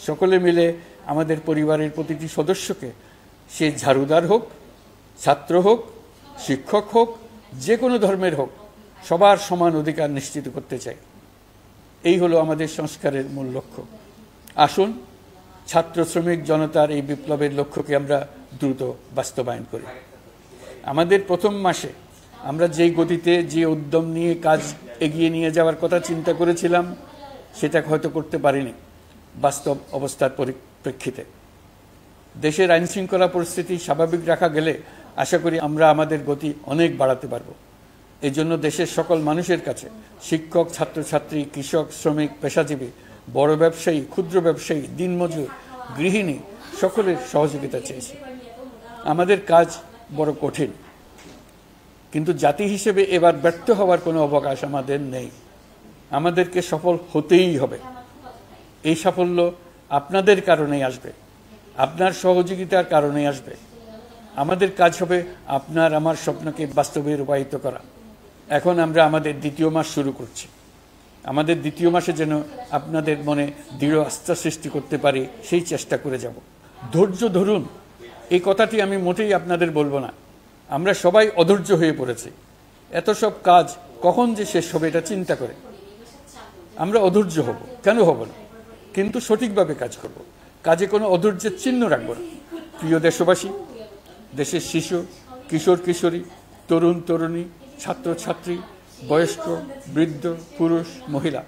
Speaker 3: সকলে মিলে আমাদের পরিবারের প্রতিটি সদস্যকে, সে ঝাড়ুদার হোক, ছাত্র হোক, শিক্ষক হোক, যে কোনো ধর্মের হোক, সবার সমান অধিকার নিশ্চিত করতে চাই। এই হলো আমাদের সংস্কারের মূল লক্ষ্য। আসুন ছাত্র শ্রমিক জনতার এই বিপ্লবের লক্ষ্যকে আমরা দ্রুত বাস্তবায়ন করি। আমাদের প্রথম মাসে আমরা যেই গতিতে, যে উদ্যম নিয়ে কাজ এগিয়ে নিয়ে যাওয়ার কথা চিন্তা করেছিলাম সেটা হয়তো করতে পারিনি বাস্তব অবস্থার পরিপ্রেক্ষিতে। দেশের আইনশৃঙ্খলা পরিস্থিতি স্বাভাবিক রাখা গেলে আশা করি আমরা আমাদের গতি অনেক বাড়াতে পারব। এই জন্য দেশের সকল মানুষের কাছে, শিক্ষক, ছাত্রছাত্রী, কৃষক, শ্রমিক, পেশাজীবী, বড় ব্যবসায়ী, ক্ষুদ্র ব্যবসায়ী, দিনমজুর, গৃহিণী, সকলের সহযোগিতা চেয়েছি। আমাদের কাজ বড় কঠিন, কিন্তু জাতি হিসেবে এবার ব্যর্থ হওয়ার কোনো অবকাশ আমাদের নেই। আমাদেরকে সফল হতেই হবে। এই সাফল্য আপনাদের কারণেই আসবে, আপনার সহযোগিতার কারণেই আসবে। আমাদের কাজ হবে আপনার আমার স্বপ্নকে বাস্তবে রূপায়িত করা। এখন আমরা আমাদের 2য় মাস শুরু করছি। আমাদের 2য় মাসে যেন আপনাদের মনে দৃঢ় আস্থা সৃষ্টি করতে পারি, সেই চেষ্টা করে যাব। ধৈর্য ধরুন, এই কথাটি আমি মোটেই আপনাদের বলবো না। আমরা সবাই অধৈর্য হয়ে পড়েছি। এত সব কাজ কখন যে শেষ হবে এটা চিন্তা করে আমরা অধৈর্য হব, কেন হব না? কিন্তু সঠিকভাবে কাজ করব, কাজে কোনো অধৈর্যের চিহ্ন রাখব না। প্রিয় দেশবাসী, দেশের শিশু, কিশোর কিশোরী, তরুণ তরুণী, ছাত্র ছাত্রী, বয়স্ক, বৃদ্ধ, পুরুষ, মহিলা,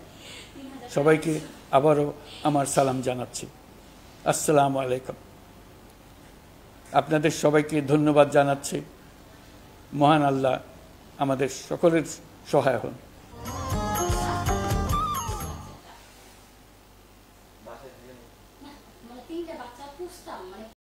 Speaker 3: সবাইকে আবারও আমার সালাম জানাচ্ছি। আসসালামু আলাইকুম। আপনাদের সবাইকে ধন্যবাদ জানাচ্ছি। মহান আল্লাহ আমাদের সকলের সহায় হন।